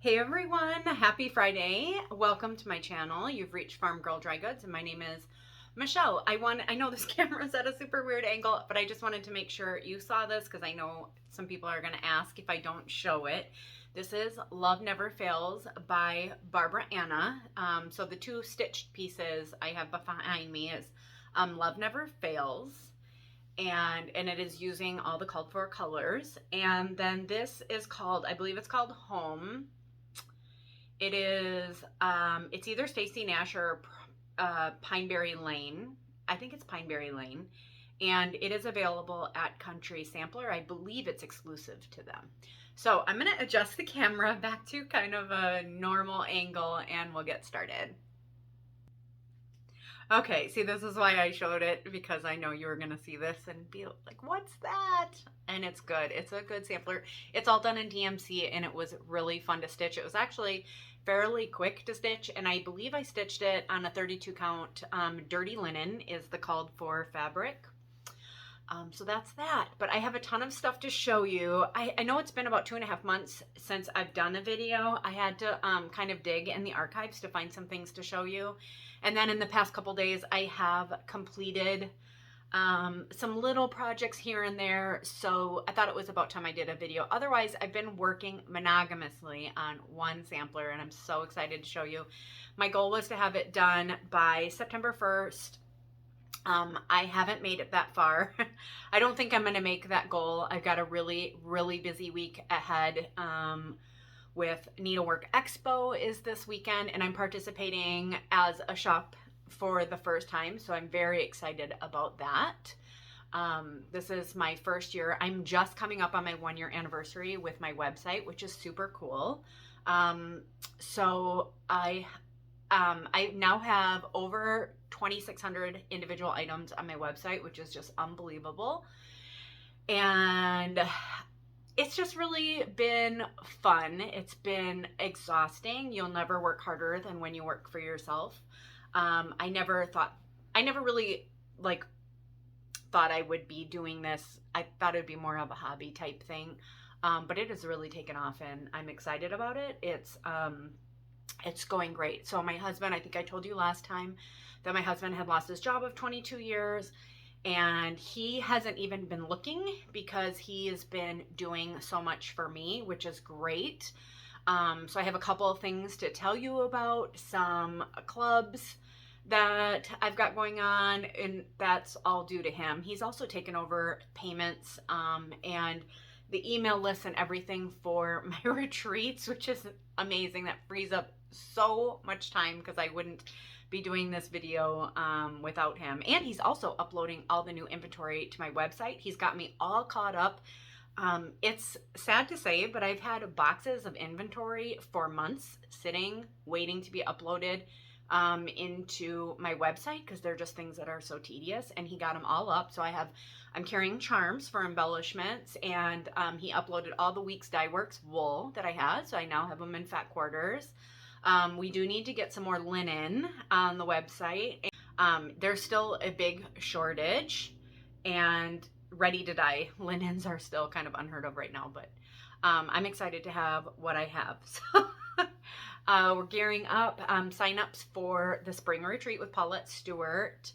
Hey everyone, happy Friday. Welcome to my channel. You've reached Farm Girl Dry Goods and my name is Michelle. I know this camera's at a super weird angle, but I just wanted to make sure you saw this because I know some people are going to ask if I don't show it. This is Love Never Fails by Barbara Anna. So the two stitched pieces I have behind me is Love Never Fails. And it is using all the called for colors. And then this is called, I believe it's called Home. It is, it's either Stacy Nash or Pineberry Lane. I think it's Pineberry Lane. And it is available at Country Sampler. I believe it's exclusive to them. So I'm going to adjust the camera back to kind of a normal angle and we'll get started. Okay, see, this is why I showed it, because I know you were going to see this and be like, what's that? And it's good. It's a good sampler. It's all done in DMC and it was really fun to stitch. It was actually fairly quick to stitch, and I believe I stitched it on a 32 count. Dirty linen is the called for fabric. So that's that, but I have a ton of stuff to show you. I know it's been about 2.5 months since I've done a video. I had to kind of dig in the archives to find some things to show you. And then in the past couple days, I have completed some little projects here and there. So I thought it was about time I did a video. Otherwise, I've been working monogamously on one sampler and I'm so excited to show you. My goal was to have it done by September 1st. I haven't made it that far. I don't think I'm going to make that goal. I've got a really, really busy week ahead with Needlework Expo is this weekend, and I'm participating as a shop for the first time, so I'm very excited about that. This is my first year. I'm just coming up on my 1-year anniversary with my website, which is super cool. So I now have over 2,600 individual items on my website, which is just unbelievable. And it's just really been fun. It's been exhausting. You'll never work harder than when you work for yourself. I never really thought I would be doing this. I thought it would be more of a hobby type thing. But it has really taken off and I'm excited about it. It's going great. So my husband, I think I told you last time that my husband had lost his job of 22 years and he hasn't even been looking because he has been doing so much for me, which is great. So I have a couple of things to tell you about, some clubs that I've got going on, and that's all due to him. He's also taken over payments and the email list and everything for my retreats, which is amazing. That frees up so much time because I wouldn't be doing this video without him. And he's also uploading all the new inventory to my website. He's got me all caught up. It's sad to say, but I've had boxes of inventory for months sitting, waiting to be uploaded into my website because they're just things that are so tedious, and he got them all up. So I'm carrying charms for embellishments, and he uploaded all the week's Dye Works wool that I had, so I now have them in fat quarters. We do need to get some more linen on the website. There's still a big shortage, and ready to dye linens are still kind of unheard of right now, but I'm excited to have what I have. So we're gearing up. Sign-ups for the spring retreat with Paulette Stewart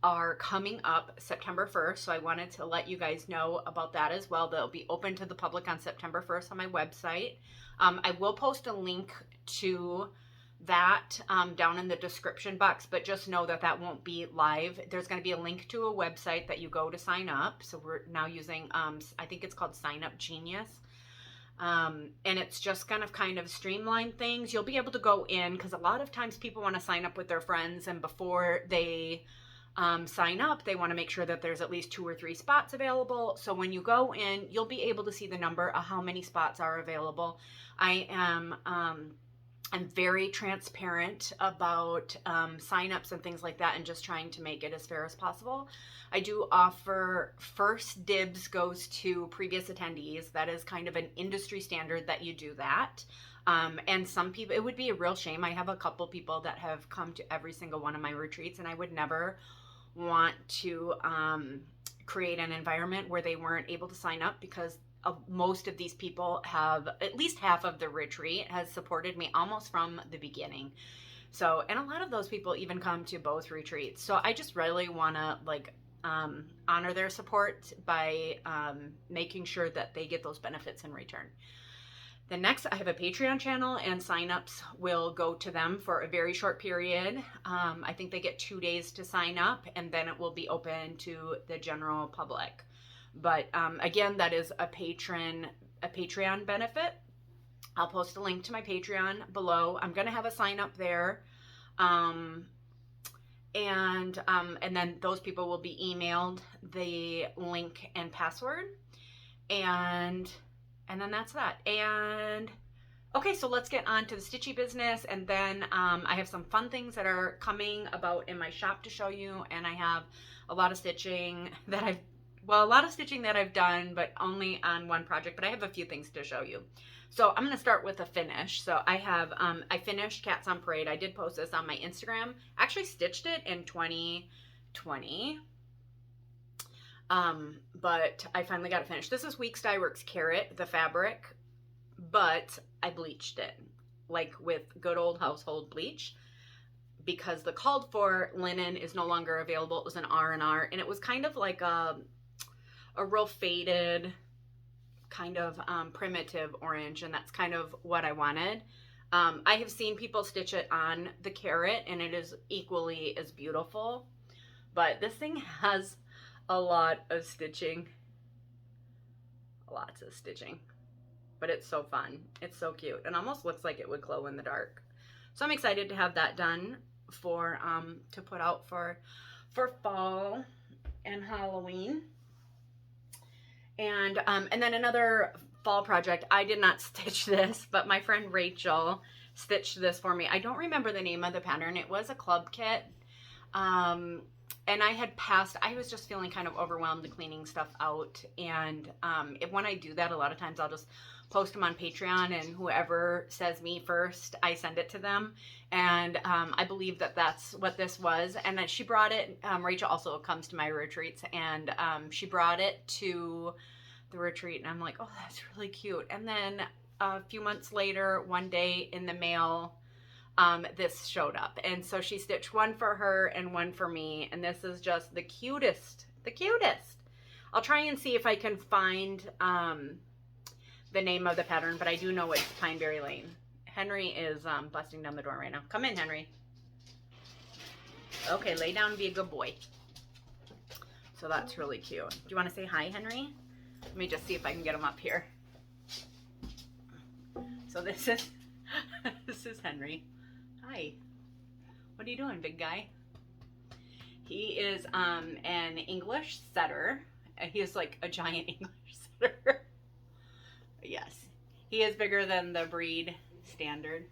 are coming up September 1st, so I wanted to let you guys know about that as well. They'll be open to the public on September 1st on my website. I will post a link to that down in the description box, but just know that that won't be live. There's going to be a link to a website that you go to sign up. So we're now using, I think it's called Sign Up Genius. And it's just kind of streamline things. You'll be able to go in because a lot of times people want to sign up with their friends, and before they sign up, they want to make sure that there's at least 2 or 3 spots available. So when you go in, you'll be able to see the number of how many spots are available. I'm very transparent about signups and things like that, and just trying to make it as fair as possible. I do offer first dibs goes to previous attendees. That is kind of an industry standard that you do that. And some people, it would be a real shame. I have a couple people that have come to every single one of my retreats, and I would never want to create an environment where they weren't able to sign up, because most of these people have, at least half of the retreat has supported me almost from the beginning. So, and a lot of those people even come to both retreats. So I just really want to like honor their support by making sure that they get those benefits in return. The next, I have a Patreon channel, and signups will go to them for a very short period. I think they get 2 days to sign up, and then it will be open to the general public. But again, that is a Patreon benefit. I'll post a link to my Patreon below. I'm going to have a sign up there. And then those people will be emailed the link and password. And then that's that. And okay, so let's get on to the stitchy business. And then I have some fun things that are coming about in my shop to show you. And I have a lot of stitching that I've done, but only on one project. But I have a few things to show you. So I'm going to start with a finish. So I have, I finished Cats on Parade. I did post this on my Instagram. I actually stitched it in 2020. But I finally got it finished. This is Weeks Dye Works Carrot, the fabric, but I bleached it, like with good old household bleach, because the called for linen is no longer available. It was an R&R, and it was kind of like a real faded, kind of primitive orange, and that's kind of what I wanted. I have seen people stitch it on the carrot, and it is equally as beautiful, but this thing has a lot of stitching, lots of stitching, but it's so fun. It's so cute. It almost looks like it would glow in the dark. So I'm excited to have that done for to put out for fall and Halloween. And then another fall project. I did not stitch this, but my friend Rachel stitched this for me. I don't remember the name of the pattern. It was a club kit. And I had passed, I was just feeling kind of overwhelmed cleaning stuff out. And when I do that, a lot of times I'll just post them on Patreon, and whoever says me first, I send it to them. And I believe that that's what this was. And then she brought it, Rachel also comes to my retreats, and she brought it to the retreat. And I'm like, oh, that's really cute. And then a few months later, one day in the mail, this showed up, and so she stitched one for her and one for me, and this is just the cutest. I'll try and see if I can find the name of the pattern, but I do know it's Pineberry Lane. Henry is busting down the door right now. Come in, Henry. Okay, lay down and be a good boy. So that's really cute. Do you want to say hi, Henry? Let me just see if I can get him up here. So this is this is Henry. Hi. What are you doing, big guy? He is an English setter. He is like a giant English setter. Yes. He is bigger than the breed standard.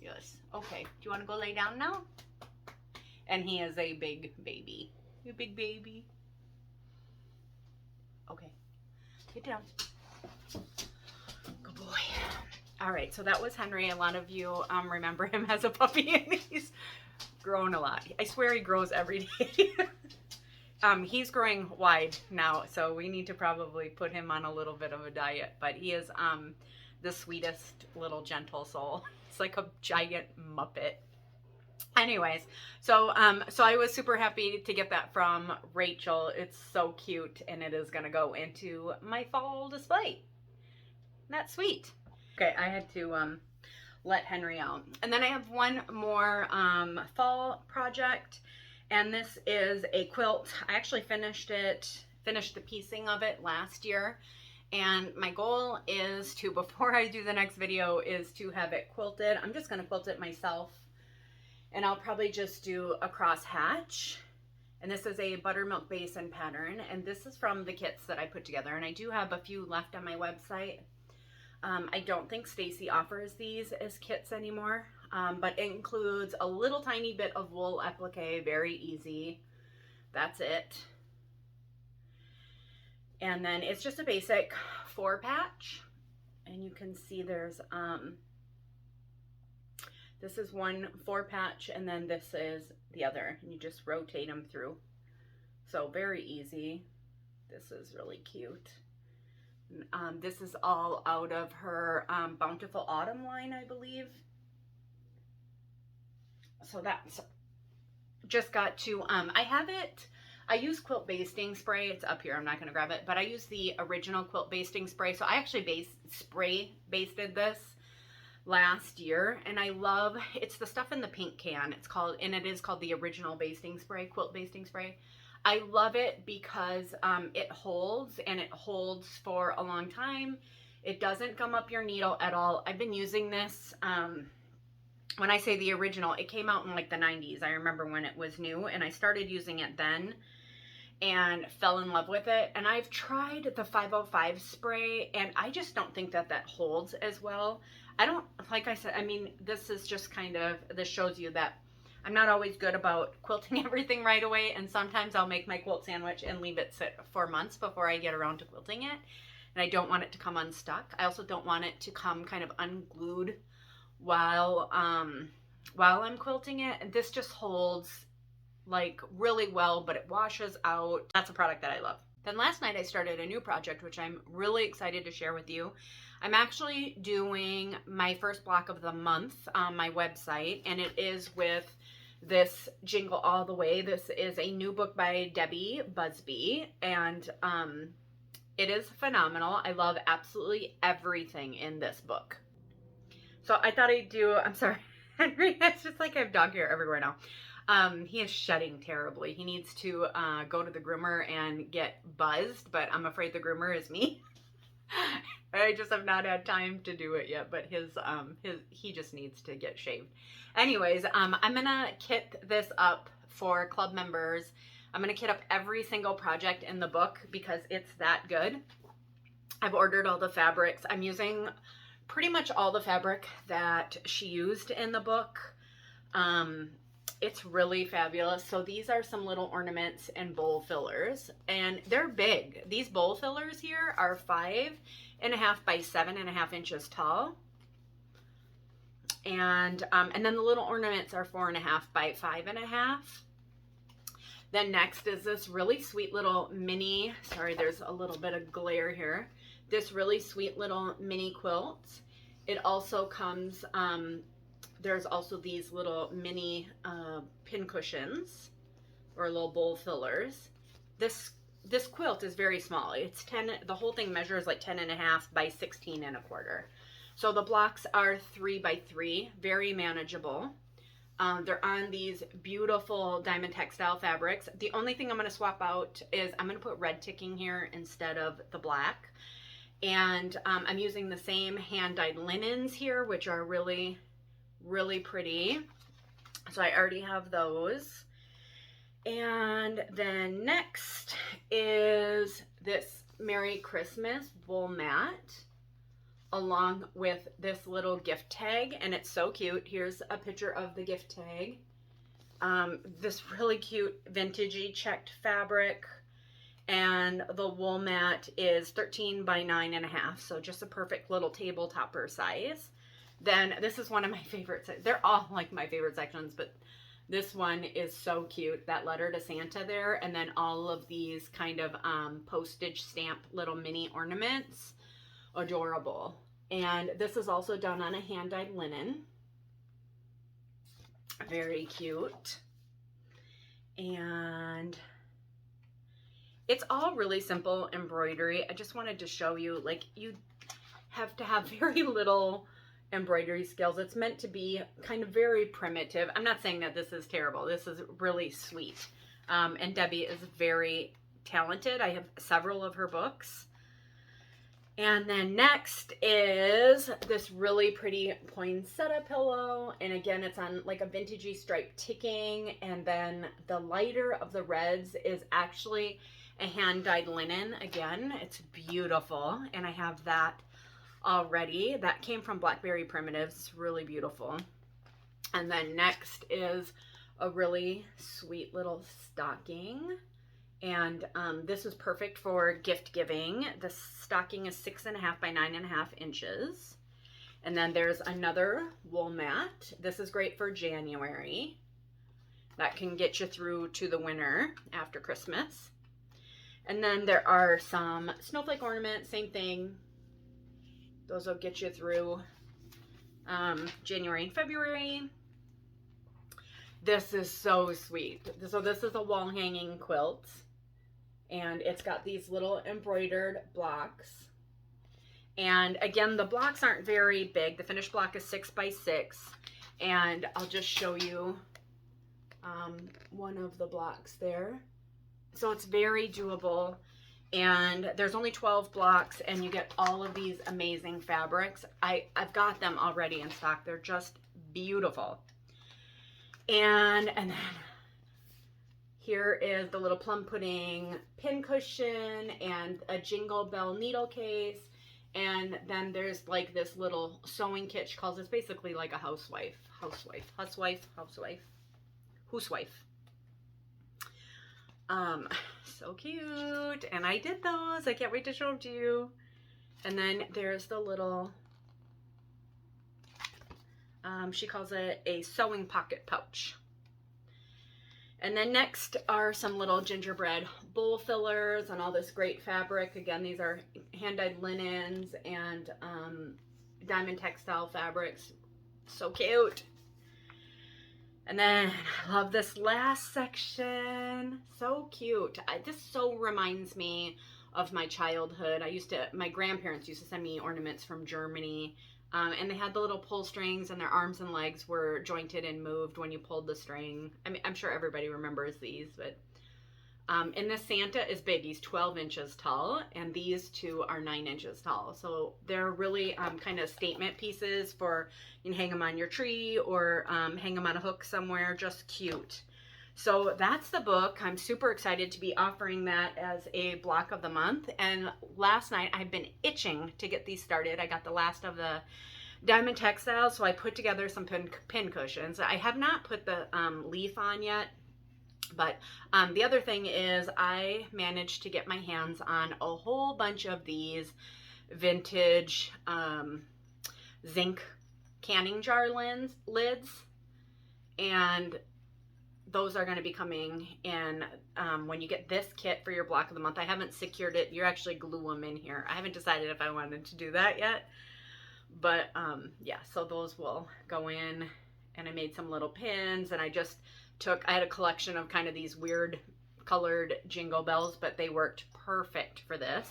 Yes. Okay. Do you want to go lay down now? And he is a big baby. You big baby. Okay. Get down. Good boy. All right, so that was Henry. A lot of you remember him as a puppy, and he's grown a lot. I swear he grows every day. He's growing wide now, so we need to probably put him on a little bit of a diet, but he is the sweetest little gentle soul. It's like a giant Muppet. Anyways, so I was super happy to get that from Rachel. It's so cute, and it is going to go into my fall display. That's sweet. Okay, I had to let Henry out. And then I have one more fall project, and this is a quilt. I actually finished the piecing of it last year, and my goal is to, before I do the next video, is to have it quilted. I'm just going to quilt it myself, and I'll probably just do a cross hatch. And this is a Buttermilk Basin pattern, and this is from the kits that I put together, and I do have a few left on my website. I don't think Stacy offers these as kits anymore, but it includes a little tiny bit of wool applique, very easy. That's it. And then it's just a basic 4-patch, and you can see there's this is one 4-patch, and then this is the other, and you just rotate them through. So very easy. This is really cute. This is all out of her Bountiful Autumn line, I believe. So that's just got to, I have it, I use quilt basting spray. It's up here, I'm not going to grab it, but I use the original quilt basting spray. So I actually spray basted this last year, and I love, it's the stuff in the pink can. It's called, and it is called the original basting spray, quilt basting spray. I love it because it holds, and it holds for a long time. It doesn't gum up your needle at all. I've been using this, when I say the original, it came out in like the 90s. I remember when it was new, and I started using it then and fell in love with it. And I've tried the 505 spray, and I just don't think that that holds as well. I don't, like I said, I mean, this is just kind of, this shows you that I'm not always good about quilting everything right away, and sometimes I'll make my quilt sandwich and leave it sit for months before I get around to quilting it, and I don't want it to come unstuck. I also don't want it to come kind of unglued while I'm quilting it, and this just holds like really well, but it washes out. That's a product that I love. Then last night I started a new project, which I'm really excited to share with you. I'm actually doing my first block of the month on my website, and it is with this Jingle All The Way. This is a new book by Debbie Busby, and it is phenomenal. I love absolutely everything in this book. So I thought I'd do, I'm sorry, Henry, it's just like I have dog hair everywhere now. He is shedding terribly. He needs to go to the groomer and get buzzed, but I'm afraid the groomer is me. I just have not had time to do it yet, but he just needs to get shaved. Anyways, I'm gonna kit this up for club members. I'm gonna kit up every single project in the book because it's that good. I've ordered all the fabrics. I'm using pretty much all the fabric that she used in the book. It's really fabulous. So these are some little ornaments and bowl fillers, and they're big. These bowl fillers here are 5.5 by 7.5 inches tall, and then the little ornaments are 4.5 by 5.5. Then next is this really sweet little mini, sorry, there's a little bit of glare here, this really sweet little mini quilt. It also comes, there's also these little mini pin cushions or little bowl fillers. This quilt is very small. It's 10, the whole thing measures like 10.5 by 16.25. So the blocks are 3 by 3, very manageable. They're on these beautiful diamond textile fabrics. The only thing I'm going to swap out is I'm going to put red ticking here instead of the black. And I'm using the same hand-dyed linens here, which are really, really pretty. So I already have those. And then next is this Merry Christmas wool mat, along with this little gift tag, and it's so cute. Here's a picture of the gift tag. This really cute vintagey checked fabric, and the wool mat is 13 by 9.5, so just a perfect little table topper size. Then this is one of my favorites. They're all like my favorite sections, but this one is so cute. That letter to Santa there, and then all of these kind of postage stamp little mini ornaments. Adorable. And this is also done on a hand-dyed linen. Very cute. And it's all really simple embroidery. I just wanted to show you, like, you have to have very little embroidery skills. It's meant to be kind of very primitive. I'm not saying that this is terrible. This is really sweet. And Debbie is very talented. I have several of her books. And then next is this really pretty poinsettia pillow. And again, it's on like a vintagey striped ticking. And then the lighter of the reds is actually a hand-dyed linen. Again, it's beautiful. And I have that already. That came from Blackberry Primitives. It's really beautiful. And then next is a really sweet little stocking. And this is perfect for gift giving. The stocking is 6.5 by 9.5 inches. And then there's another wool mat. This is great for January. That can get you through to the winter after Christmas. And then there are some snowflake ornaments, same thing. Those will get you through January and February. This is so sweet. So this is a wall hanging quilt, and it's got these little embroidered blocks. And again, the blocks aren't very big. The finished block is 6 by 6, and I'll just show you one of the blocks there. So it's very doable, and there's only 12 blocks, and you get all of these amazing fabrics. I've got them already in stock. They're just beautiful. And then here is the little plum pudding pin cushion and a Jingle Bell needle case. And then there's like this little sewing kit. She calls this basically like a housewife. So cute. And I did those. I can't wait to show them to you. And then there's the little, she calls it a sewing pocket pouch. And then next are some little gingerbread bowl fillers and all this great fabric. Again, these are hand-dyed linens and diamond textile fabrics. So cute. And then I love this last section. So cute. This so reminds me of my childhood. My grandparents used to send me ornaments from Germany. And they had the little pull strings, and their arms and legs were jointed and moved when you pulled the string. I mean, I'm sure everybody remembers these, but and this Santa is big. He's 12 inches tall, and these two are 9 inches tall. So they're really kind of statement pieces for, you can hang them on your tree or hang them on a hook somewhere. Just cute. So that's the book. I'm super excited to be offering that as a block of the month. And last night I've been itching to get these started. I got the last of the diamond textiles, so I put together some pin cushions. I have not put the leaf on yet, but the other thing is I managed to get my hands on a whole bunch of these vintage zinc canning jar lids, and those are going to be coming in when you get this kit for your block of the month. I haven't secured it. You actually glue them in here. I haven't decided if I wanted to do that yet. But yeah, so those will go in. And I made some little pins. And I had a collection of kind of these weird colored jingle bells, but they worked perfect for this.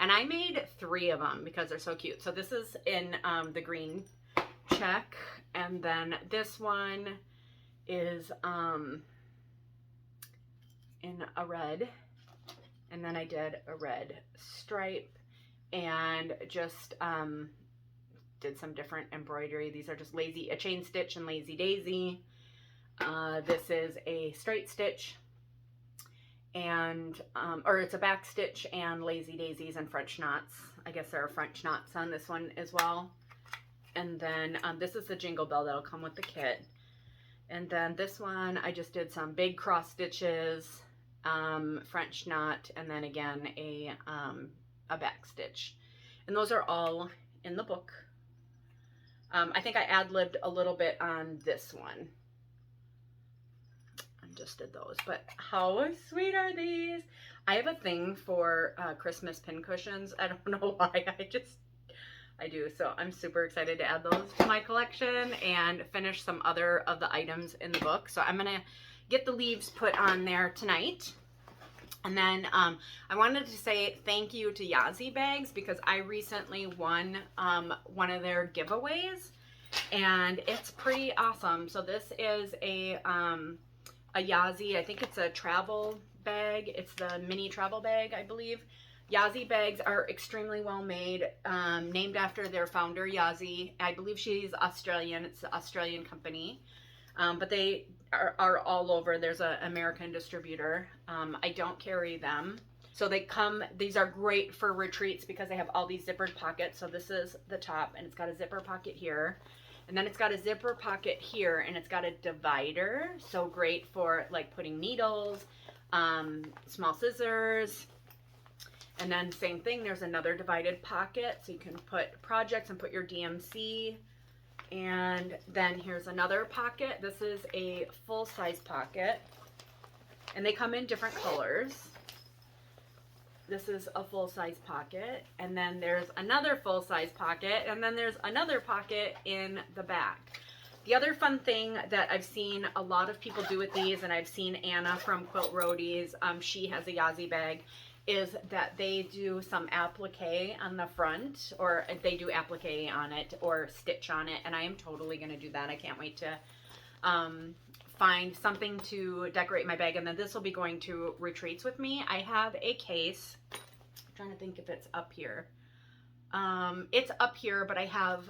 And I made 3 of them because they're so cute. So this is in the green check. And then this one is in a red, and then I did a red stripe and just did some different embroidery. These are just a chain stitch and lazy daisy. This is a straight stitch, and or it's a back stitch and lazy daisies and French knots. I guess there are French knots on this one as well. And then this is the jingle bell that'll come with the kit. And then this one, I just did some big cross stitches, French knot, and then again a back stitch. And those are all in the book. I think I ad-libbed a little bit on this one. I just did those, but how sweet are these? I have a thing for Christmas pin cushions. I don't know why. I do. So I'm super excited to add those to my collection and finish some other of the items in the book. So I'm going to get the leaves put on there tonight. And then I wanted to say thank you to Yazi Bags because I recently won one of their giveaways, and it's pretty awesome. So this is a Yazi, I think it's a travel bag. It's the mini travel bag, I believe. Yazi Bags are extremely well made, named after their founder, Yazi. I believe she's Australian. It's an Australian company, but they are all over. There's an American distributor. I don't carry them. So these are great for retreats because they have all these zippered pockets. So this is the top, and it's got a zipper pocket here. And then it's got a zipper pocket here, and it's got a divider. So great for like putting needles, small scissors. And then same thing, there's another divided pocket, so you can put projects and put your DMC. And then here's another pocket. This is a full-size pocket, and they come in different colors. this is a full-size pocket, and then there's another full-size pocket, and then there's another pocket in the back. The other fun thing that I've seen a lot of people do with these, and I've seen Anna from Quilt Roadies, she has a Yazi bag, is that they do some applique on the front, or they do applique on it or stitch on it, and I am totally going to do that. I can't wait to find something to decorate my bag, and then this will be going to retreats with me. I have a case. I'm trying to think if it's up here. It's up here, but I have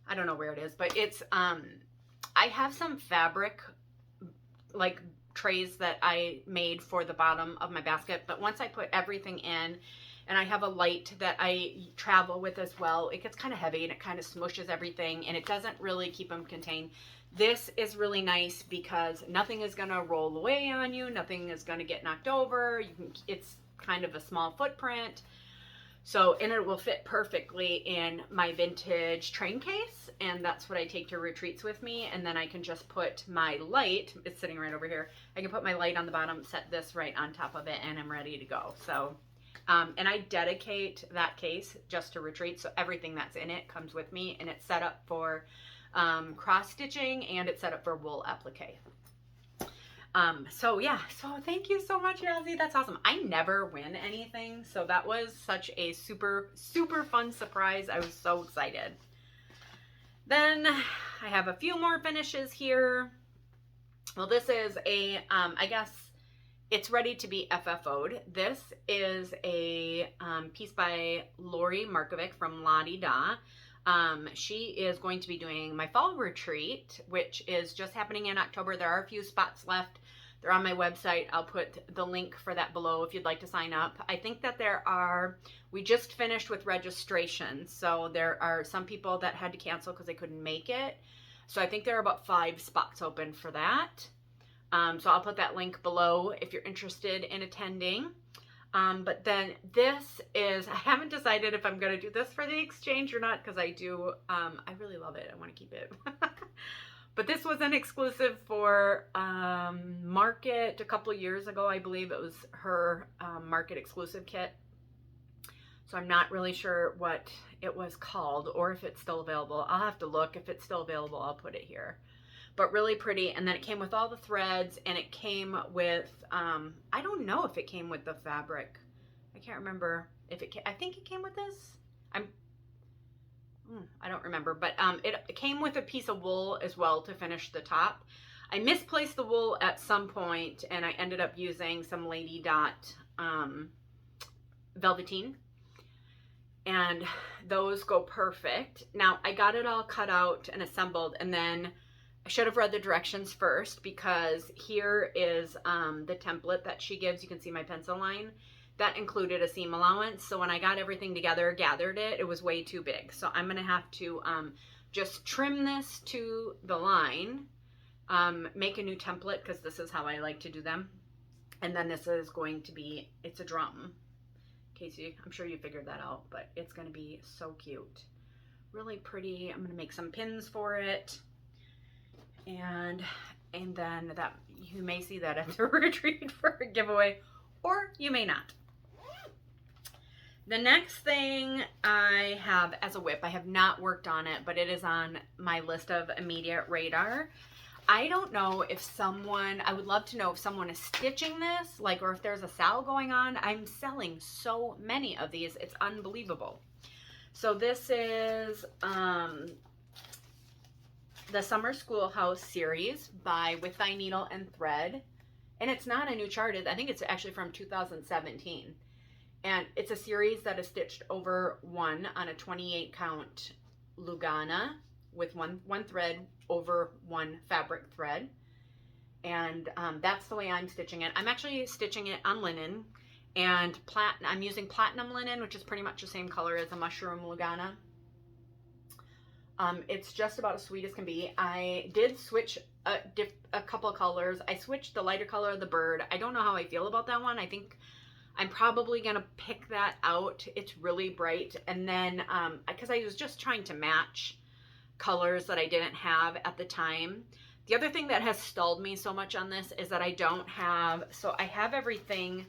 I don't know where it is, but it's I have some fabric like trays that I made for the bottom of my basket, but once I put everything in, and I have a light that I travel with as well, it gets kind of heavy and it kind of smushes everything, and it doesn't really keep them contained. This is really nice because nothing is going to roll away on you. Nothing is going to get knocked over. It's kind of a small footprint. So, and it will fit perfectly in my vintage train case. And that's what I take to retreats with me. And then I can just put my light, it's sitting right over here. I can put my light on the bottom, set this right on top of it, and I'm ready to go. So, and I dedicate that case just to retreat. So everything that's in it comes with me, and it's set up for cross stitching, and it's set up for wool applique. So yeah, so thank you so much, Yazi. That's awesome. I never win anything, so that was such a super fun surprise. I was so excited. Then I have a few more finishes here. Well, this is a I guess it's ready to be FFO'd. This is a piece by Lori Markovic from La Di Da. She is going to be doing my fall retreat, which is just happening in October. There are a few spots left. They're on my website. I'll put the link for that below if you'd like to sign up. I think that we just finished with registration. So there are some people that had to cancel because they couldn't make it. So I think there are about 5 spots open for that. So I'll put that link below if you're interested in attending. But then this is, I haven't decided if I'm going to do this for the exchange or not, because I really love it. I want to keep it. But this was an exclusive for Market a couple years ago. I believe it was her Market exclusive kit. So I'm not really sure what it was called or if it's still available. I'll have to look. If it's still available, I'll put it here. But really pretty. And then it came with all the threads, and it came with, I don't know if it came with the fabric. I can't remember if it came. I think it came with this. I don't remember, but it came with a piece of wool as well to finish the top. I misplaced the wool at some point, and I ended up using some Lady Dot velveteen, and those go perfect. Now, I got it all cut out and assembled, and then I should have read the directions first, because here is the template that she gives. You can see my pencil line. That included a seam allowance. So when I got everything together, gathered it, it was way too big. So I'm going to have to just trim this to the line, make a new template, because this is how I like to do them. And then this is going to be, it's a drum. Casey, I'm sure you figured that out, but it's going to be so cute. Really pretty. I'm going to make some pins for it. And then that, you may see that at the retreat for a giveaway, or you may not. The next thing I have as a whip, I have not worked on it, but it is on my list of immediate radar. I don't know if I would love to know if someone is stitching this, like, or if there's a sale going on. I'm selling so many of these, it's unbelievable. So this is the Summer Schoolhouse series by With Thy Needle and Thread. And it's not a new chart. I think it's actually from 2017. And it's a series that is stitched over one on a 28 count Lugana with one thread over one fabric thread. And that's the way I'm stitching it. I'm actually stitching it on linen, and I'm using platinum linen, which is pretty much the same color as a mushroom Lugana. It's just about as sweet as can be. I did switch a couple of colors. I switched the lighter color of the bird. I don't know how I feel about that one. I think I'm probably going to pick that out. It's really bright. And then, because I was just trying to match colors that I didn't have at the time. The other thing that has stalled me so much on this is that I don't have, so I have everything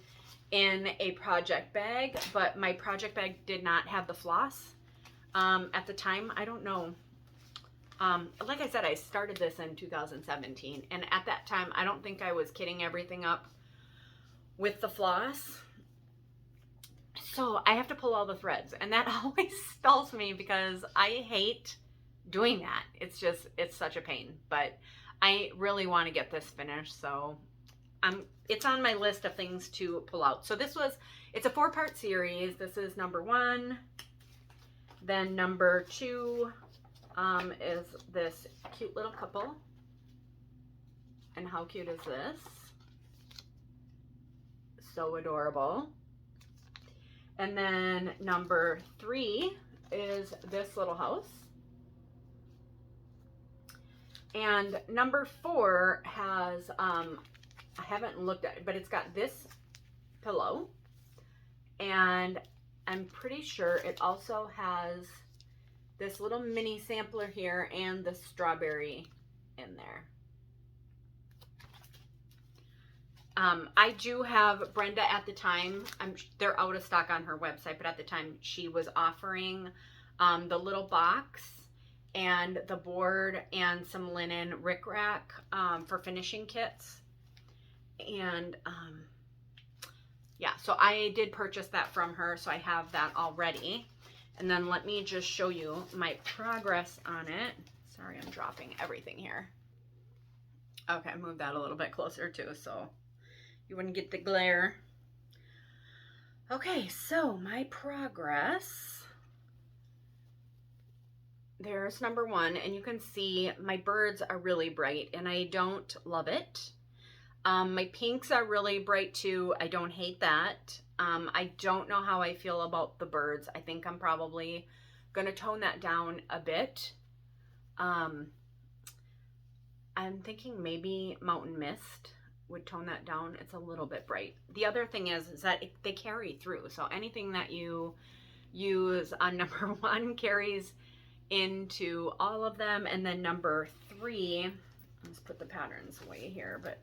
in a project bag, but my project bag did not have the floss at the time. I don't know. Like I said, I started this in 2017, and at that time, I don't think I was kitting everything up with the floss. So I have to pull all the threads, and that always stalls me because I hate doing that. It's such a pain, but I really want to get this finished, so it's on my list of things to pull out. So it's a 4-part series. This is number 1. Then number 2 is this cute little couple. And how cute is this? So adorable. And then number 3 is this little house. And number 4 has, I haven't looked at it, but it's got this pillow. And I'm pretty sure it also has this little mini sampler here and the strawberry in there. I do have Brenda at the time. They're out of stock on her website, but at the time she was offering the little box and the board and some linen rickrack for finishing kits. And yeah, so I did purchase that from her, so I have that already. And then let me just show you my progress on it. Sorry, I'm dropping everything here. Okay, move that a little bit closer too, so you wouldn't get the glare. Okay, so my progress. There's number 1, and you can see my birds are really bright, and I don't love it. My pinks are really bright too. I don't hate that. I don't know how I feel about the birds. I think I'm probably going to tone that down a bit. I'm thinking maybe Mountain Mist would tone that down. It's a little bit bright. The other thing is that they carry through. So anything that you use on number 1 carries into all of them. And then number 3, let's put the patterns away here, but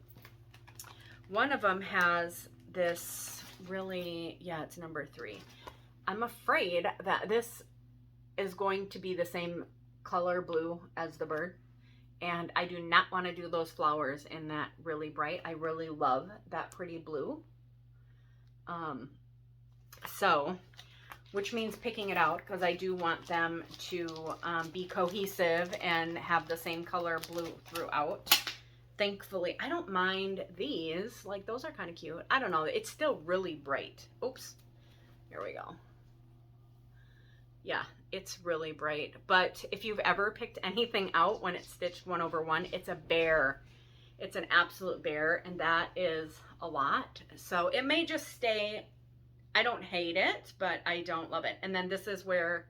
one of them has this really, yeah, it's number 3. I'm afraid that this is going to be the same color blue as the bird. And I do not want to do those flowers in that really bright. I really love that pretty blue. So, which means picking it out, because I do want them to be cohesive and have the same color blue throughout. Thankfully, I don't mind these. Like, those are kind of cute. I don't know. It's still really bright. Oops. Here we go. Yeah, it's really bright. But if you've ever picked anything out when it's stitched 1/1, it's a bear. It's an absolute bear, and that is a lot. So it may just stay. I don't hate it, but I don't love it. And then this is where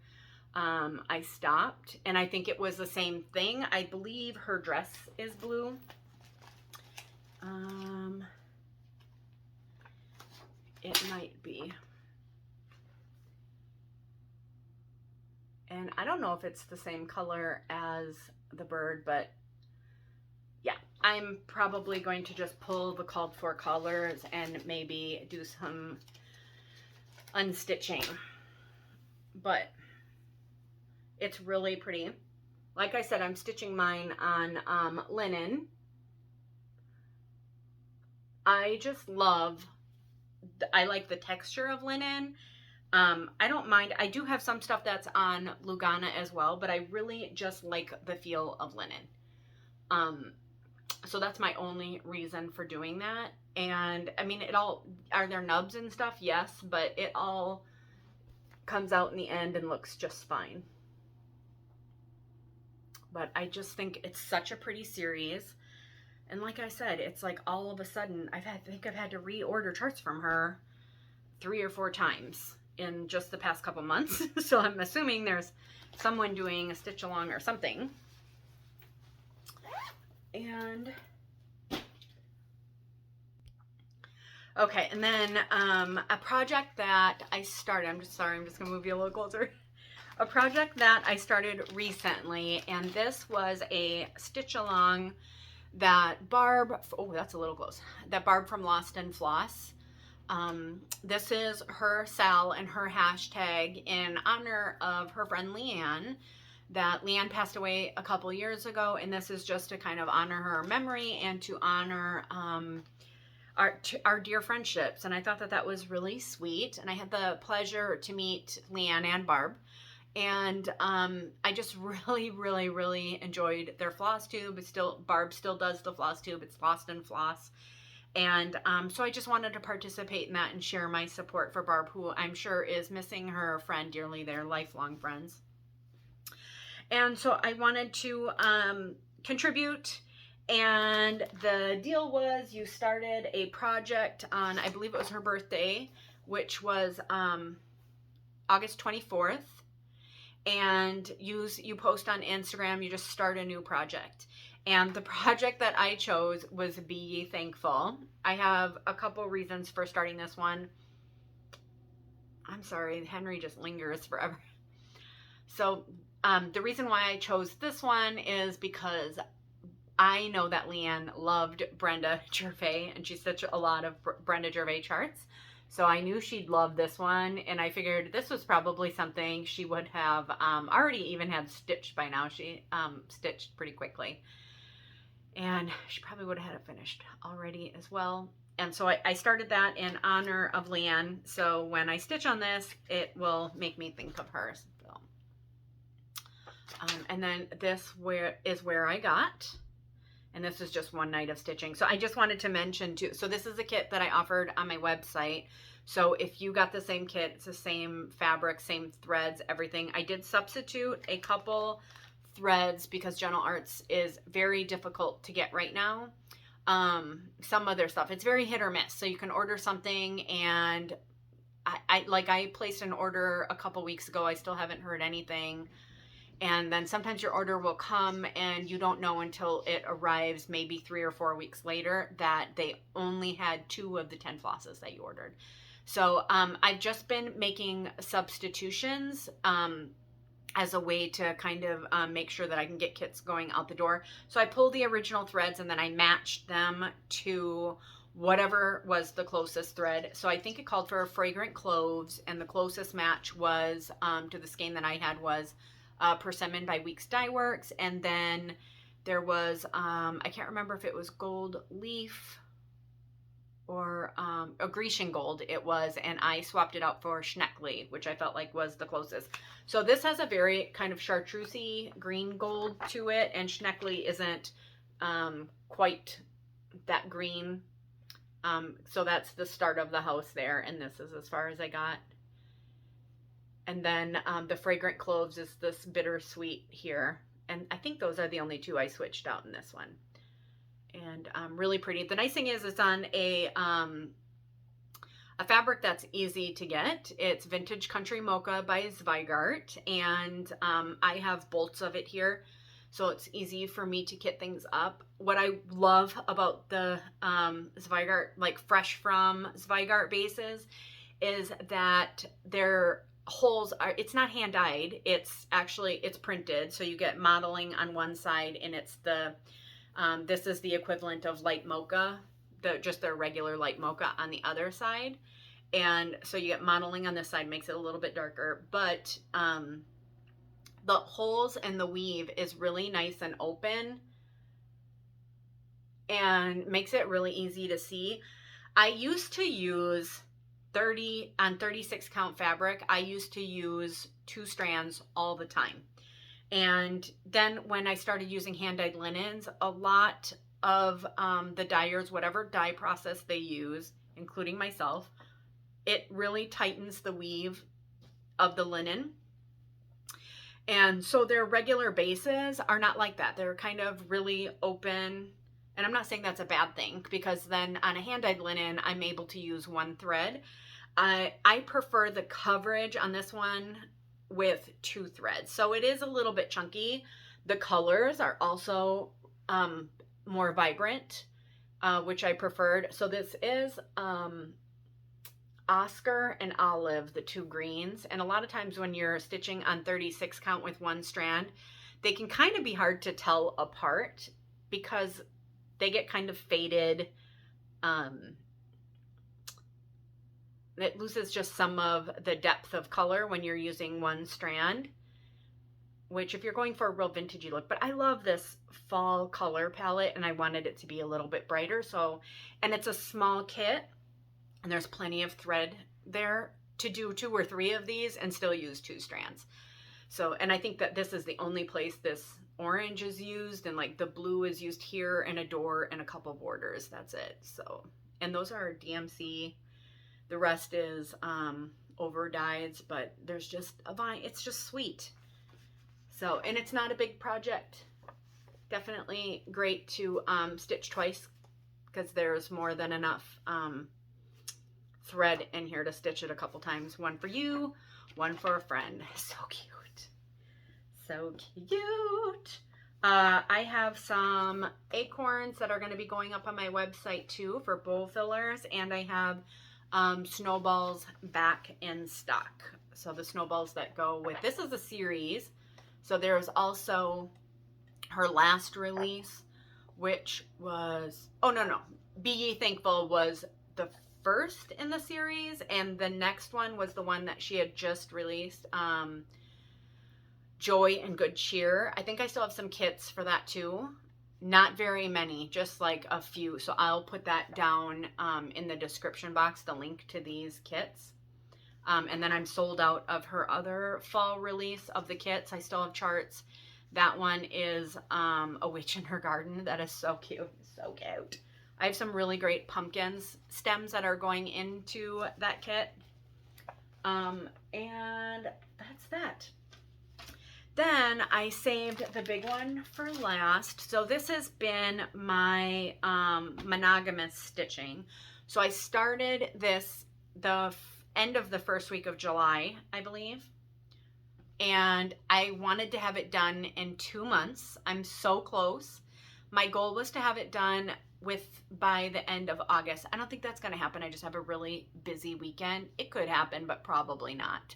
I stopped, and I think it was the same thing. I believe her dress is blue. It might be. And I don't know if it's the same color as the bird, but yeah, I'm probably going to just pull the called for colors and maybe do some unstitching. But it's really pretty. Like I said, I'm stitching mine on linen. I just love, I like the texture of linen. I don't mind. I do have some stuff that's on Lugana as well, but I really just like the feel of linen. So that's my only reason for doing that. And I mean, are there nubs and stuff? Yes, but it all comes out in the end and looks just fine. But I just think it's such a pretty series. And like I said, it's like all of a sudden, I think I've had to reorder charts from her 3 or 4 times in just the past couple months. So I'm assuming there's someone doing a stitch along or something. And okay, and then a project that I started, I'm just gonna move you a little closer. A project that I started recently, and this was a stitch along that Barb, oh, that's a little close, that Barb from Lost and Floss This is her Sal and her hashtag in honor of her friend Leanne. That Leanne passed away a couple years ago, and this is just to kind of honor her memory and to honor our dear friendships. And I thought that that was really sweet. And I had the pleasure to meet Leanne and Barb. And I just really enjoyed their Flosstube. Barb still does the Flosstube. It's Lost and Floss. And so I just wanted to participate in that and share my support for Barb, who I'm sure is missing her friend dearly. They're lifelong friends. And so I wanted to contribute. And the deal was, you started a project on, I believe it was her birthday, which was August 24th. And you post on Instagram, you just start a new project. And the project that I chose was Be Ye Thankful. I have a couple reasons for starting this one. I'm sorry, Henry just lingers forever. So the reason why I chose this one is because I know that Leanne loved Brenda Gervais, and she stitched a lot of Brenda Gervais charts. So I knew she'd love this one, and I figured this was probably something she would have already even had stitched by now. She stitched pretty quickly. And she probably would have had it finished already as well. And so I started that in honor of Leanne. So when I stitch on this, it will make me think of her. So, and then this is where I got. And this is just one night of stitching. So I just wanted to mention too. So this is a kit that I offered on my website. So if you got the same kit, it's the same fabric, same threads, everything. I did substitute a couple threads because Gentle Arts is very difficult to get right now. Some other stuff, it's very hit or miss. So you can order something, and I placed an order a couple weeks ago. I still haven't heard anything. And then sometimes your order will come and you don't know until it arrives maybe 3 or 4 weeks later that they only had 2 of the 10 flosses that you ordered. So I've just been making substitutions as a way to kind of make sure that I can get kits going out the door. So I pulled the original threads and then I matched them to whatever was the closest thread. So I think it called for fragrant cloves, and the closest match was to the skein that I had was Persimmon by Weeks Dye Works. And then there was, I can't remember if it was Gold Leaf or a Grecian Gold it was, and I swapped it out for Schneckly, which I felt like was the closest. So this has a very kind of chartreusey green gold to it, and Schneckly isn't quite that green. So that's the start of the house there, and this is as far as I got. And then the fragrant cloves is this bittersweet here. And I think those are the only 2 I switched out in this one. And really pretty. The nice thing is it's on a fabric that's easy to get. It's Vintage Country Mocha by Zweigart. And I have bolts of it here, so it's easy for me to kit things up. What I love about the Zweigart, like fresh from Zweigart bases, is that they're holes are, it's not hand dyed, it's printed. So you get modeling on one side, and it's the this is the equivalent of light mocha, just their regular light mocha on the other side. And so you get modeling on this side, makes it a little bit darker, but the holes and the weave is really nice and open and makes it really easy to see. I used to use 36 count fabric, I used to use 2 strands all the time. And then when I started using hand-dyed linens, a lot of the dyers, whatever dye process they use, including myself, it really tightens the weave of the linen. And so their regular bases are not like that. They're kind of really open. And I'm not saying that's a bad thing, because then on a hand-dyed linen, I'm able to use 1 thread. I prefer the coverage on this one with 2 threads. So it is a little bit chunky. The colors are also more vibrant, which I preferred. So this is Oscar and Olive, the 2 greens. And a lot of times when you're stitching on 36 count with 1 strand, they can kind of be hard to tell apart because they get kind of faded it loses just some of the depth of color when you're using one strand, which if you're going for a real vintagey look, but I love this fall color palette and I wanted it to be a little bit brighter. So, and it's a small kit and there's plenty of thread there to do 2 or 3 of these and still use 2 strands. So, and I think that this is the only place this orange is used, and like the blue is used here and a door and a couple borders. That's it. So, and those are DMC. The rest is over dyes, but there's just a vine. It's just sweet. So, and it's not a big project. Definitely great to stitch twice because there's more than enough thread in here to stitch it a couple times. One for you, one for a friend. So cute. So cute. I have some acorns that are going to be going up on my website too for bowl fillers, and I have snowballs back in stock. So the snowballs that go with, this is a series. So there's also her last release, which was, oh no, Be Ye Thankful was the first in the series, and the next one was the one that she had just released, Joy and Good Cheer. I think I still have some kits for that too. Not very many, just like a few. So I'll put that down in the description box, the link to these kits. And then I'm sold out of her other fall release of the kits. I still have charts. That one is A Witch in Her Garden. That is so cute. So cute. I have some really great pumpkins stems that are going into that kit. And that's that. Then I saved the big one for last. So this has been my monogamous stitching. So I started this the end of the first week of July, I believe. And I wanted to have it done in 2 months. I'm so close. My goal was to have it done by the end of August. I don't think that's going to happen. I just have a really busy weekend. It could happen, but probably not.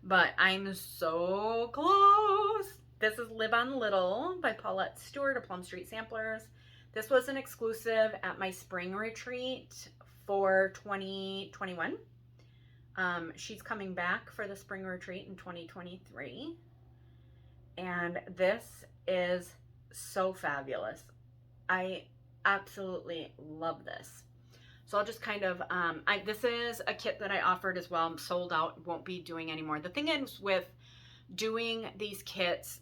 But I'm so close. This is Live on Little by Paulette Stewart of Plum Street Samplers. This was an exclusive at my spring retreat for 2021. She's coming back for the spring retreat in 2023. And this is so fabulous. I absolutely love this. So I'll just kind of, this is a kit that I offered as well. I'm sold out, won't be doing anymore. The thing is with doing these kits,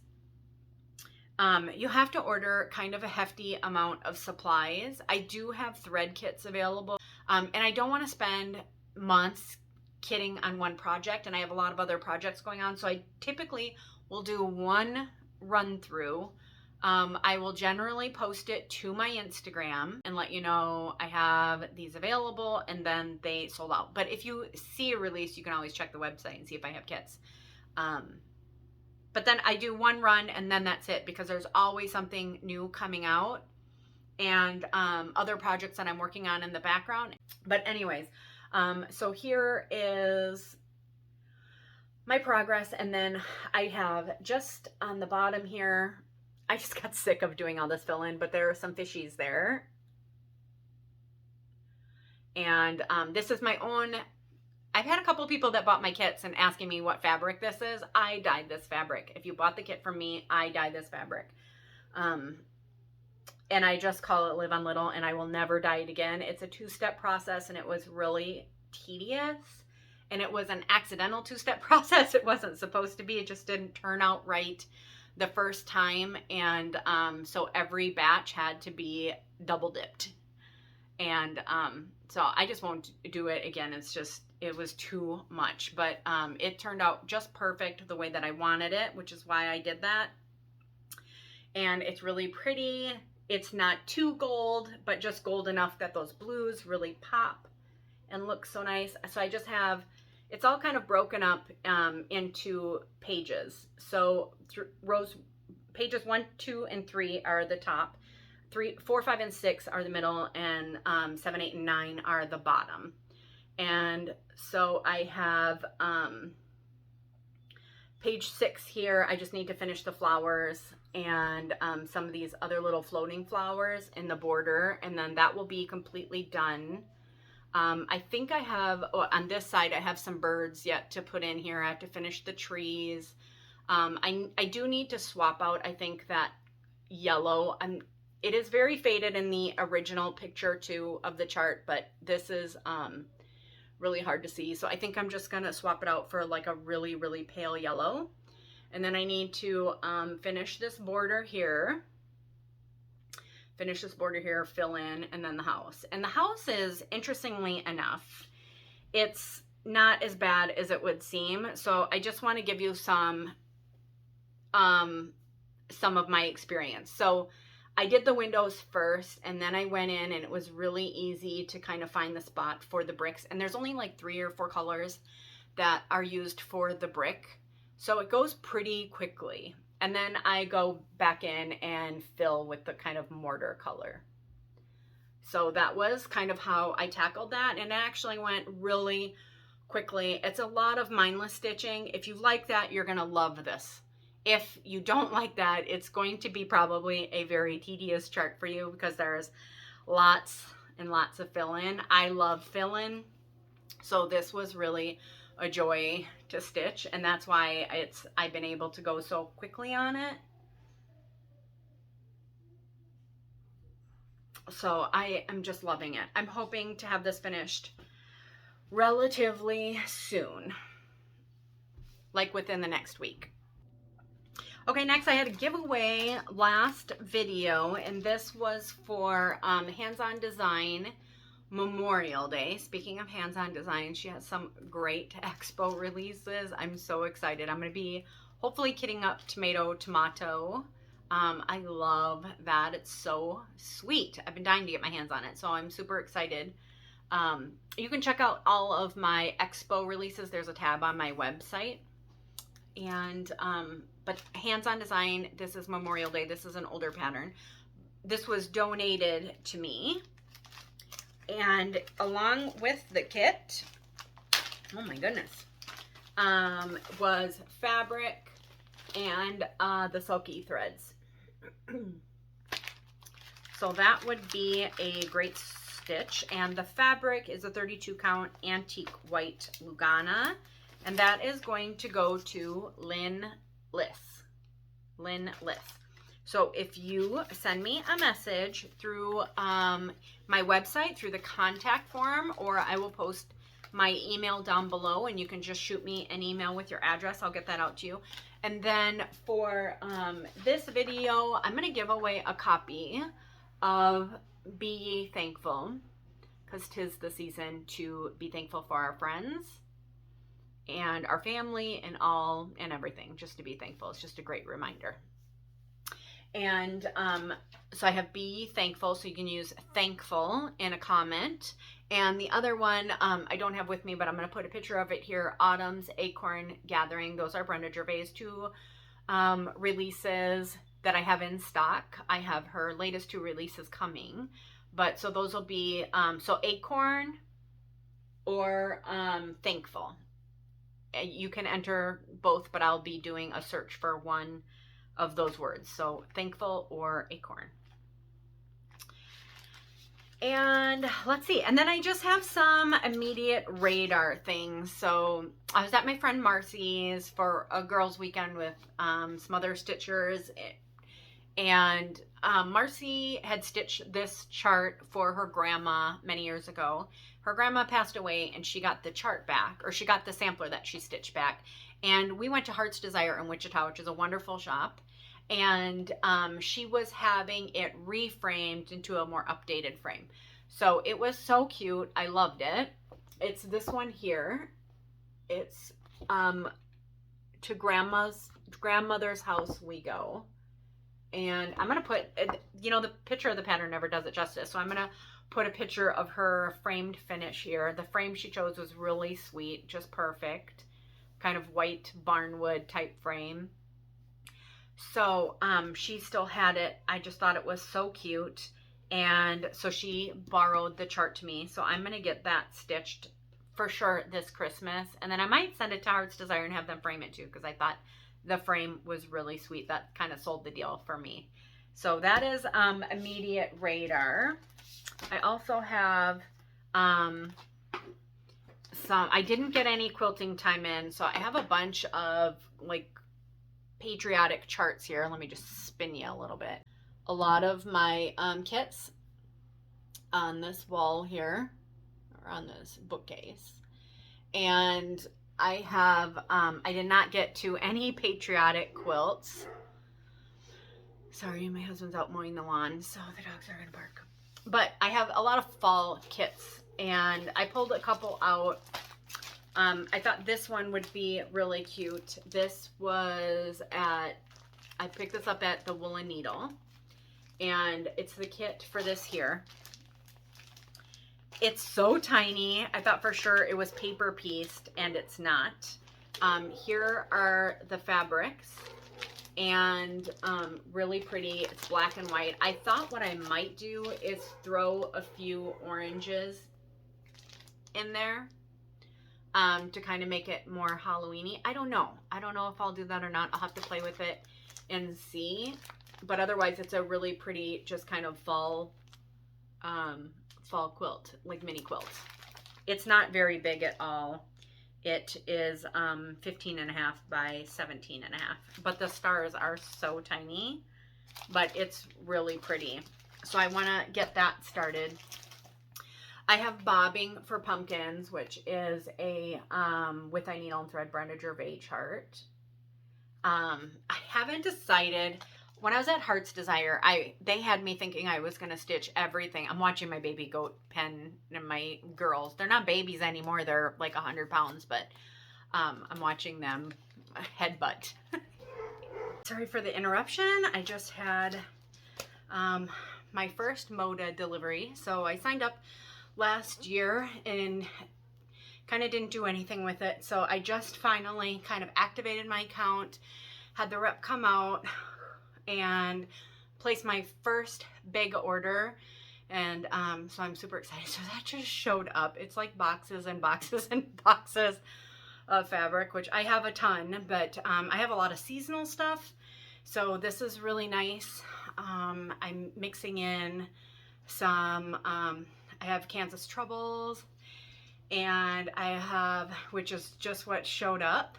you have to order kind of a hefty amount of supplies. I do have thread kits available, and I don't want to spend months kitting on one project, and I have a lot of other projects going on. So I typically will do one run through. I will generally post it to my Instagram and let you know I have these available, and then they sold out. But if you see a release, you can always check the website and see if I have kits. But then I do one run and then that's it, because there's always something new coming out and other projects that I'm working on in the background. But anyways, so here is my progress. And then I have just on the bottom here, I just got sick of doing all this fill-in, but there are some fishies there. And this is my own. I've had a couple people that bought my kits and asking me what fabric this is. I dyed this fabric. If you bought the kit from me, I dyed this fabric. And I just call it Live on Little, and I will never dye it again. It's a 2-step process, and it was really tedious. And it was an accidental 2-step process. It wasn't supposed to be. It just didn't turn out right the first time, and so every batch had to be double dipped, and so I just won't do it again. It's just, it was too much, but it turned out just perfect the way that I wanted it, which is why I did that. And it's really pretty. It's not too gold, but just gold enough that those blues really pop and look so nice. So I just have, it's all kind of broken up into pages. So pages 1, 2, and 3 are the top. 3, 4, 5, and 6 are the middle, and 7, 8, and 9 are the bottom. And so I have page 6 here. I just need to finish the flowers and some of these other little floating flowers in the border, and then that will be completely done. I think I have, on this side, I have some birds yet to put in here. I have to finish the trees. I do need to swap out, I think, that yellow. It is very faded in the original picture too of the chart, but this is really hard to see. So I think I'm just gonna swap it out for like a really, really pale yellow. And then I need to finish this border here. Fill in, and then the house. And the house is, interestingly enough, it's not as bad as it would seem. So I just want to give you some of my experience. So I did the windows first, and then I went in, and it was really easy to kind of find the spot for the bricks. And there's only like 3 or 4 colors that are used for the brick. So it goes pretty quickly. And then I go back in and fill with the kind of mortar color. So that was kind of how I tackled that. And it actually went really quickly. It's a lot of mindless stitching. If you like that, you're going to love this. If you don't like that, it's going to be probably a very tedious chart for you, because there's lots and lots of fill-in. I love fill-in. So this was really a joy to stitch, and that's why I've been able to go so quickly on it. So I am just loving it. I'm hoping to have this finished relatively soon, like within the next week. Okay, next I had a giveaway last video, and this was for Hands-On Design Memorial Day. Speaking of hands-on design, she has some great expo releases. I'm so excited. I'm going to be hopefully kitting up Tomato. I love that. It's so sweet. I've been dying to get my hands on it, so I'm super excited. You can check out all of my expo releases. There's a tab on my website. And but hands-on design, this is Memorial Day. This is an older pattern. This was donated to me. And along with the kit, oh my goodness, was fabric and the silky threads. So that would be a great stitch. And the fabric is a 32 count antique white Lugana. And that is going to go to Lynn Liss. So if you send me a message through my website, through the contact form, or I will post my email down below, and you can just shoot me an email with your address. I'll get that out to you. And then for this video, I'm going to give away a copy of Be Ye Thankful, because 'tis the season to be thankful for our friends and our family and all and everything. Just to be thankful. It's just a great reminder. And so I have Be Thankful, so you can use thankful in a comment. And the other one I don't have with me, but I'm going to put a picture of it here. Autumn's Acorn Gathering. Those are Brenda Gervais' 2 releases that I have in stock. I have her latest 2 releases coming. But so those will be, so Acorn or Thankful. You can enter both, but I'll be doing a search for one of those words. So thankful or acorn. And let's see. And then I just have some immediate radar things. So I was at my friend Marcy's for a girls' weekend with some other stitchers. And Marcy had stitched this chart for her grandma many years ago. Her grandma passed away, and she got the chart back, or she got the sampler that she stitched back. And we went to Heart's Desire in Wichita, which is a wonderful shop. And she was having it reframed into a more updated frame. So it was so cute. I loved it. It's this one here. It's To Grandmother's House We Go. And I'm going to put, you know, the picture of the pattern never does it justice. So I'm going to put a picture of her framed finish here. The frame she chose was really sweet, just perfect. Kind of white barnwood type frame. So she still had it. I just thought it was so cute. And so she borrowed the chart to me. So I'm going to get that stitched for sure this Christmas. And then I might send it to Heart's Desire and have them frame it too, because I thought the frame was really sweet. That kind of sold the deal for me. So that is immediate radar. I also have I didn't get any quilting time in, so I have a bunch of like patriotic charts here. Let me just spin you a little bit. A lot of my kits on this wall here, or on this bookcase. And I have, I did not get to any patriotic quilts. Sorry, my husband's out mowing the lawn, so the dogs are gonna bark. But I have a lot of fall kits, and I pulled a couple out. I thought this one would be really cute. This was at, I picked this up at the Woolen Needle, and it's the kit for this here. It's so tiny. I thought for sure it was paper pieced, and it's not. Here are the fabrics, and really pretty. It's black and white. I thought what I might do is throw a few oranges in there to kind of make it more Halloween-y. I don't know. I don't know if I'll do that or not. I'll have to play with it and see. But otherwise, it's a really pretty, just kind of fall quilt, like mini quilt. It's not very big at all. It is 15.5 by 17.5, but the stars are so tiny, but it's really pretty. So I want to get that started. I have bobbing for pumpkins, which is a with a needle and thread Brenda Gervais chart. I haven't decided. When I was at Heart's Desire, they had me thinking I was going to stitch everything. I'm watching my baby goat pen and my girls. They're not babies anymore. They're like 100 pounds, but I'm watching them headbutt. Sorry for the interruption. I just had my first moda delivery. So I signed up last year and kind of didn't do anything with it. So I just finally kind of activated my account, had the rep come out, and placed my first big order, and so I'm super excited. So that just showed up. It's like boxes and boxes and boxes of fabric, which I have a ton, but I have a lot of seasonal stuff, so this is really nice. I'm mixing in some, I have Kansas Troubles, and I have, which is just what showed up,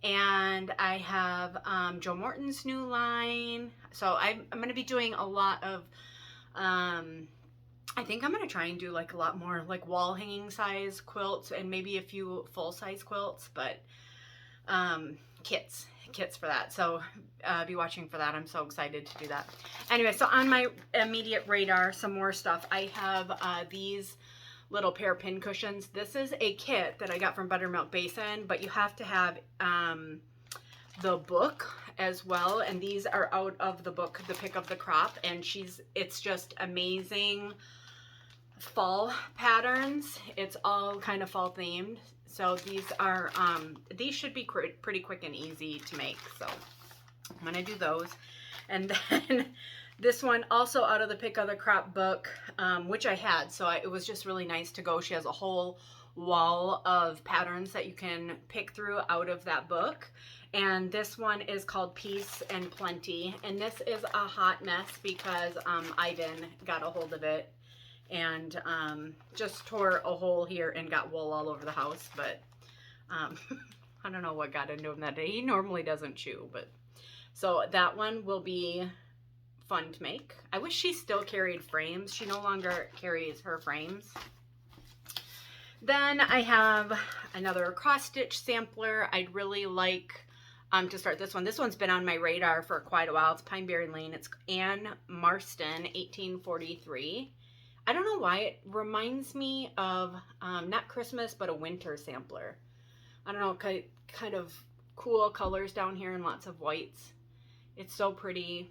and I have Joe Morton's new line. So I'm going to be doing a lot of, I think I'm going to try and do like a lot more like wall hanging size quilts, and maybe a few full size quilts, but kits for that. So be watching for that. I'm so excited to do that. Anyway, so on my immediate radar, some more stuff. I have these little pair pin cushions. This is a kit that I got from Buttermilk Basin, but you have to have the book as well, and these are out of the book, The Pick of the Crop, and it's just amazing fall patterns. It's all kind of fall themed. So these are these should be pretty quick and easy to make, so I'm gonna do those. And then this one also out of the Pick of the Crop book, which I had, so it was just really nice to go. She has a whole wall of patterns that you can pick through out of that book. And this one is called Peace and Plenty. And this is a hot mess because Ivan got a hold of it and just tore a hole here and got wool all over the house. But I don't know what got into him that day. He normally doesn't chew, but so that one will be fun to make. I wish she still carried frames. She no longer carries her frames. Then I have another cross stitch sampler. I'd really like to start this one. This one's been on my radar for quite a while. It's Pineberry Lane. It's Anne Marston, 1843. I don't know why it reminds me of not Christmas, but a winter sampler. I don't know, kind of cool colors down here and lots of whites. It's so pretty.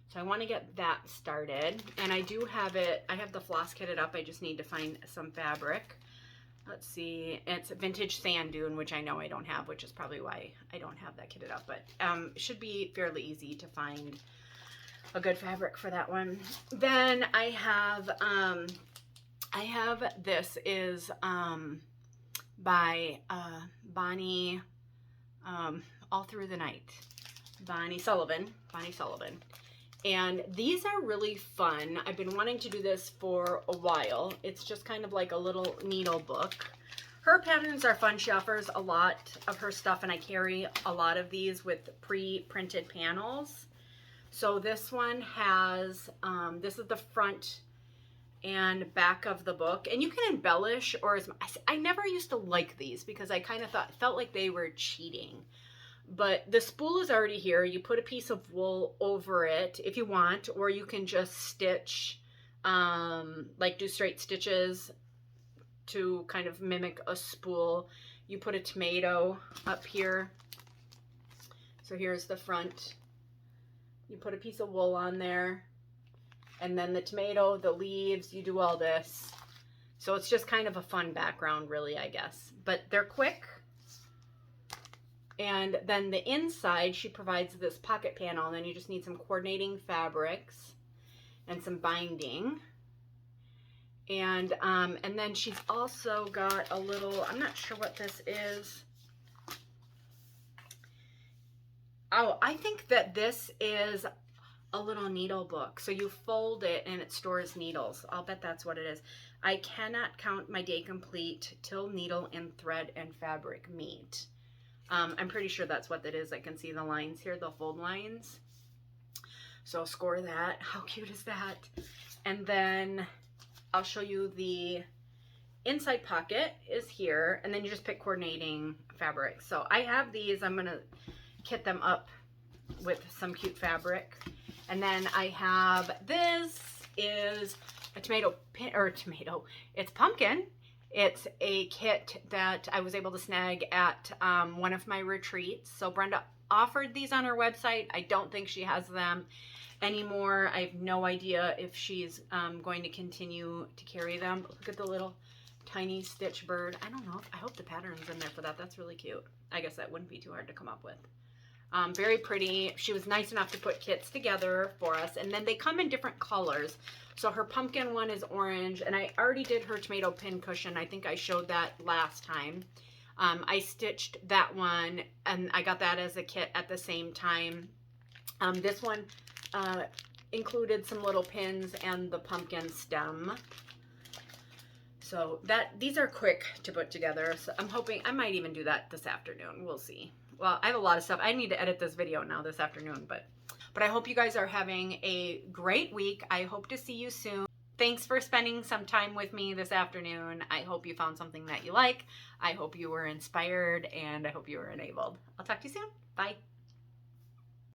So I want to get that started, and I do have it, I have the floss kitted up. I just need to find some fabric. Let's see, it's Vintage Sand Dune, which I know I don't have, which is probably why I don't have that kitted up, but it should be fairly easy to find a good fabric for that one. Then I have this is by Bonnie, All Through the Night, Bonnie Sullivan. And these are really fun. I've been wanting to do this for a while. It's just kind of like a little needle book. Her patterns are fun. She offers a lot of her stuff, and I carry a lot of these with pre-printed panels. So this one has, this is the front and back of the book, and you can embellish, or I never used to like these because I kind of felt like they were cheating. But the spool is already here. You put a piece of wool over it if you want, or you can just stitch, like do straight stitches to kind of mimic a spool. You put a tomato up here. So here's the front. You put a piece of wool on there, and then the tomato, the leaves, you do all this. So it's just kind of a fun background, really, I guess. But they're quick. And then the inside, she provides this pocket panel, and then you just need some coordinating fabrics and some binding. And then she's also got a little, I'm not sure what this is. Oh, I think that this is a little needle book. So you fold it and it stores needles. I'll bet that's what it is. I cannot count my day complete till needle and thread and fabric meet. I'm pretty sure that's what that is. I can see the lines here, the fold lines. So score that. How cute is that? And then I'll show you the inside pocket is here, and then you just pick coordinating fabric. So I have these. I'm gonna kit them up with some cute fabric. And then I have, this is a tomato pin, or tomato, it's pumpkin. It's a kit that I was able to snag at one of my retreats. So Brenda offered these on her website. I don't think she has them anymore. I have no idea if she's going to continue to carry them. Look at the little tiny stitch bird. I don't know. I hope the pattern's in there for that. That's really cute. I guess that wouldn't be too hard to come up with. Very pretty. She was nice enough to put kits together for us, and then they come in different colors. So her pumpkin one is orange, and I already did her tomato pin cushion. I think I showed that last time. I stitched that one, and I got that as a kit at the same time. This one included some little pins and the pumpkin stem. So these are quick to put together. So I'm hoping I might even do that this afternoon. We'll see. Well, I have a lot of stuff. I need to edit this video now this afternoon, but I hope you guys are having a great week. I hope to see you soon. Thanks for spending some time with me this afternoon. I hope you found something that you like. I hope you were inspired, and I hope you were enabled. I'll talk to you soon. Bye.